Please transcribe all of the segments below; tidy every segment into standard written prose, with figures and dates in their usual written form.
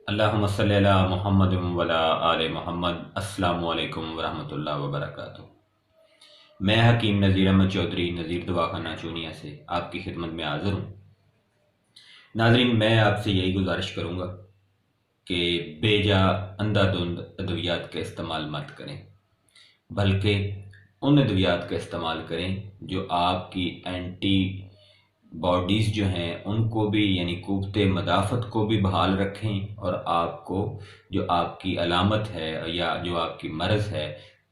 اللہم صلی علی محمد وعلی آل محمد۔ السلام علیکم ورحمۃ اللہ وبرکاتہ۔ میں حکیم نذیر احمد چودھری نذیر دواخانہ چونیا سے آپ کی خدمت میں حاضر ہوں۔ ناظرین، میں آپ سے یہی گزارش کروں گا کہ بے جا اندھا دھند ادویات کا استعمال مت کریں، بلکہ ان ادویات کا استعمال کریں جو آپ کی اینٹی باڈیز جو ہیں ان کو بھی، یعنی قوت مدافعت کو بھی بحال رکھیں، اور آپ کو جو آپ کی علامت ہے یا جو آپ کی مرض ہے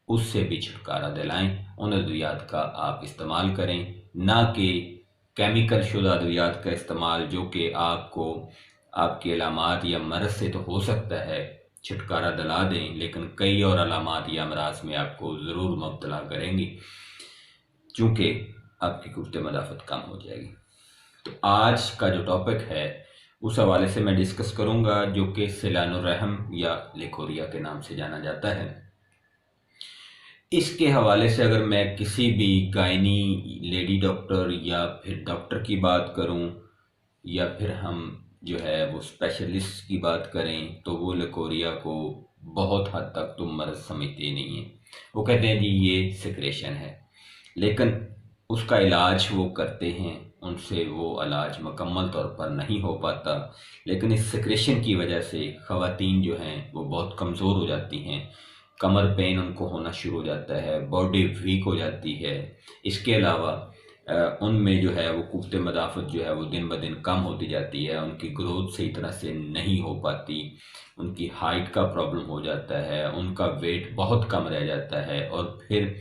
اس سے بھی چھٹکارا دلائیں۔ ان ادویات کا آپ استعمال کریں، نہ کہ کیمیکل شدہ ادویات کا استعمال جو کہ آپ کو آپ کی علامات یا مرض سے تو ہو سکتا ہے چھٹکارا دلا دیں، لیکن کئی اور علامات یا امراض میں آپ کو ضرور مبتلا کریں گی، چونکہ آپ کی قوت مدافعت کم ہو جائے گی۔ تو آج کا جو ٹاپک ہے اس حوالے سے میں ڈسکس کروں گا، جو کہ سیلان الرحم یا لیکوریا کے نام سے جانا جاتا ہے۔ اس کے حوالے سے اگر میں کسی بھی گائنی لیڈی ڈاکٹر یا پھر ڈاکٹر کی بات کروں، یا پھر ہم جو ہے وہ اسپیشلسٹ کی بات کریں، تو وہ لیکوریا کو بہت حد تک تو مرض سمجھتے نہیں ہیں۔ وہ کہتے ہیں جی یہ سیکریشن ہے، لیکن اس کا علاج وہ کرتے ہیں، ان سے وہ علاج مکمل طور پر نہیں ہو پاتا، لیکن اس سیکریشن کی وجہ سے خواتین جو ہیں وہ بہت کمزور ہو جاتی ہیں، کمر پین ان کو ہونا شروع ہو جاتا ہے، باڈی ویک ہو جاتی ہے۔ اس کے علاوہ ان میں جو ہے وہ قوت مدافعت جو ہے وہ دن بدن کم ہوتی جاتی ہے، ان کی گروتھ صحیح طرح سے نہیں ہو پاتی، ان کی ہائٹ کا پرابلم ہو جاتا ہے، ان کا ویٹ بہت کم رہ جاتا ہے، اور پھر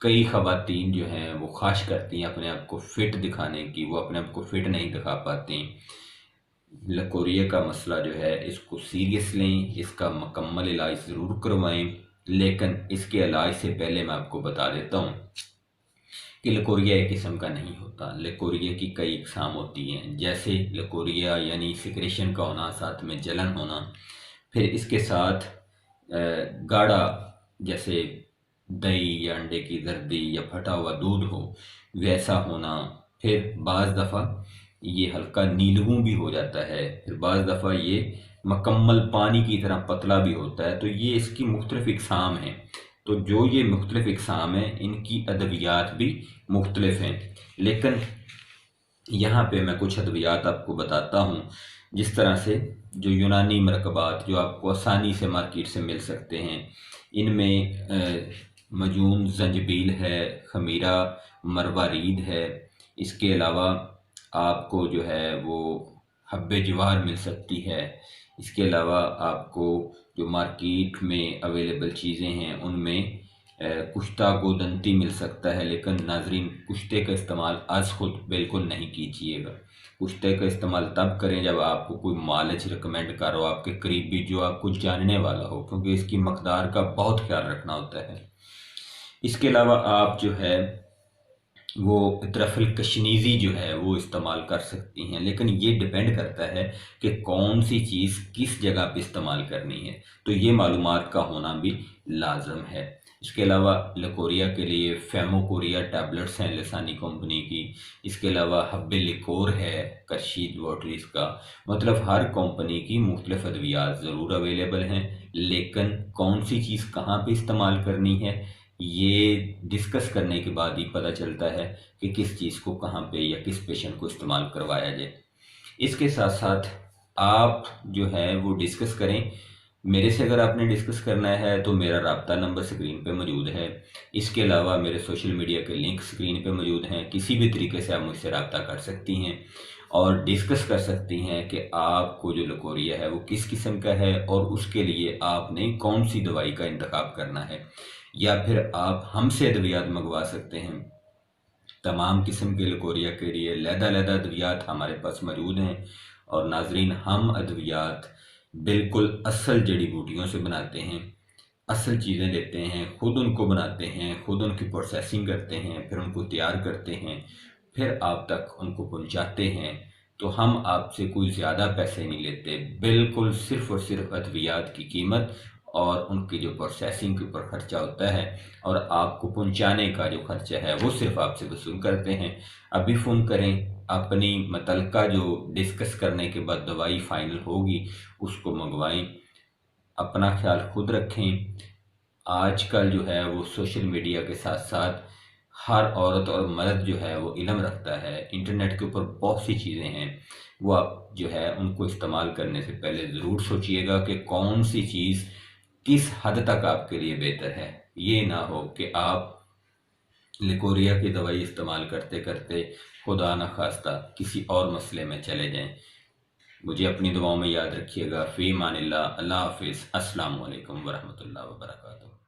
کئی خواتین جو ہیں وہ خواہش کرتی ہیں اپنے آپ کو فٹ دکھانے کی، وہ اپنے آپ کو فٹ نہیں دکھا پاتی۔ لیکوریا کا مسئلہ جو ہے اس کو سیریس لیں، اس کا مکمل علاج ضرور کروائیں، لیکن اس کے علاج سے پہلے میں آپ کو بتا دیتا ہوں کہ لیکوریا ایک قسم کا نہیں ہوتا۔ لیکوریا کی کئی اقسام ہوتی ہیں، جیسے لیکوریا یعنی سیکریشن کا ہونا، ساتھ میں جلن ہونا، پھر اس کے ساتھ گاڑھا جیسے دہی یا انڈے کی زردی یا پھٹا ہوا دودھ ہو ویسا ہونا، پھر بعض دفعہ یہ ہلکا نیلہوں بھی ہو جاتا ہے، پھر بعض دفعہ یہ مکمل پانی کی طرح پتلا بھی ہوتا ہے۔ تو یہ اس کی مختلف اقسام ہیں، تو جو یہ مختلف اقسام ہیں ان کی ادویات بھی مختلف ہیں، لیکن یہاں پہ میں کچھ ادویات آپ کو بتاتا ہوں، جس طرح سے جو یونانی مرکبات جو آپ کو آسانی سے مارکیٹ سے مل سکتے ہیں، ان میں مجون زنجبیل ہے، خمیرہ مروارید ہے، اس کے علاوہ آپ کو جو ہے وہ حب جوار مل سکتی ہے، اس کے علاوہ آپ کو جو مارکیٹ میں اویلیبل چیزیں ہیں ان میں کشتہ گودنتی مل سکتا ہے، لیکن ناظرین کشتے کا استعمال از خود بالکل نہیں کیجیے گا۔ کشتے کا استعمال تب کریں جب آپ کو کوئی مالج ریکمینڈ کر ہو، آپ کے قریبی جو آپ کو جاننے والا ہو، کیونکہ اس کی مقدار کا بہت خیال رکھنا ہوتا ہے۔ اس کے علاوہ آپ جو ہے وہ اطرف الکشنیزی جو ہے وہ استعمال کر سکتی ہیں، لیکن یہ ڈیپینڈ کرتا ہے کہ کون سی چیز کس جگہ پہ استعمال کرنی ہے، تو یہ معلومات کا ہونا بھی لازم ہے۔ اس کے علاوہ لیکوریا کے لیے فیموکوریا ٹیبلٹس ہیں لسانی کمپنی کی، اس کے علاوہ حب لیکور ہے کرشید واٹریز کا، مطلب ہر کمپنی کی مختلف ادویات ضرور اویلیبل ہیں، لیکن کون سی چیز کہاں پہ استعمال کرنی ہے یہ ڈسکس کرنے کے بعد ہی پتہ چلتا ہے کہ کس چیز کو کہاں پہ یا کس پیشنٹ کو استعمال کروایا جائے۔ اس کے ساتھ ساتھ آپ جو ہے وہ ڈسکس کریں، میرے سے اگر آپ نے ڈسکس کرنا ہے تو میرا رابطہ نمبر سکرین پہ موجود ہے، اس کے علاوہ میرے سوشل میڈیا کے لنک سکرین پہ موجود ہیں، کسی بھی طریقے سے آپ مجھ سے رابطہ کر سکتی ہیں اور ڈسکس کر سکتی ہیں کہ آپ کو جو لیکوریا ہے وہ کس قسم کا ہے، اور اس کے لیے آپ نے کون سی دوائی کا انتخاب کرنا ہے، یا پھر آپ ہم سے ادویات منگوا سکتے ہیں۔ تمام قسم کے لیکوریا کے لیے علیحدہ علیحدہ ادویات ہمارے پاس موجود ہیں، اور ناظرین ہم ادویات بالکل اصل جڑی بوٹیوں سے بناتے ہیں، اصل چیزیں لیتے ہیں، خود ان کو بناتے ہیں، خود ان کی پروسیسنگ کرتے ہیں، پھر ان کو تیار کرتے ہیں، پھر آپ تک ان کو پہنچاتے ہیں۔ تو ہم آپ سے کوئی زیادہ پیسے نہیں لیتے، بالکل صرف اور صرف ادویات کی قیمت اور ان کی جو پروسیسنگ کے اوپر خرچہ ہوتا ہے اور آپ کو پہنچانے کا جو خرچہ ہے وہ صرف آپ سے وصول کرتے ہیں۔ ابھی فون کریں، اپنی متعلقہ جو ڈسکس کرنے کے بعد دوائی فائنل ہوگی اس کو منگوائیں۔ اپنا خیال خود رکھیں۔ آج کل جو ہے وہ سوشل میڈیا کے ساتھ ساتھ ہر عورت اور مرد جو ہے وہ علم رکھتا ہے، انٹرنیٹ کے اوپر بہت سی چیزیں ہیں، وہ آپ جو ہے ان کو استعمال کرنے سے پہلے ضرور سوچئے گا کہ کون سی چیز کس حد تک آپ کے لیے بہتر ہے۔ یہ نہ ہو کہ آپ لیکوریا کی دوائی استعمال کرتے کرتے خدا نخواستہ کسی اور مسئلے میں چلے جائیں۔ مجھے اپنی دعاؤں میں یاد رکھیے گا۔ فی امان اللہ، اللہ حافظ، السلام علیکم ورحمۃ اللہ وبرکاتہ۔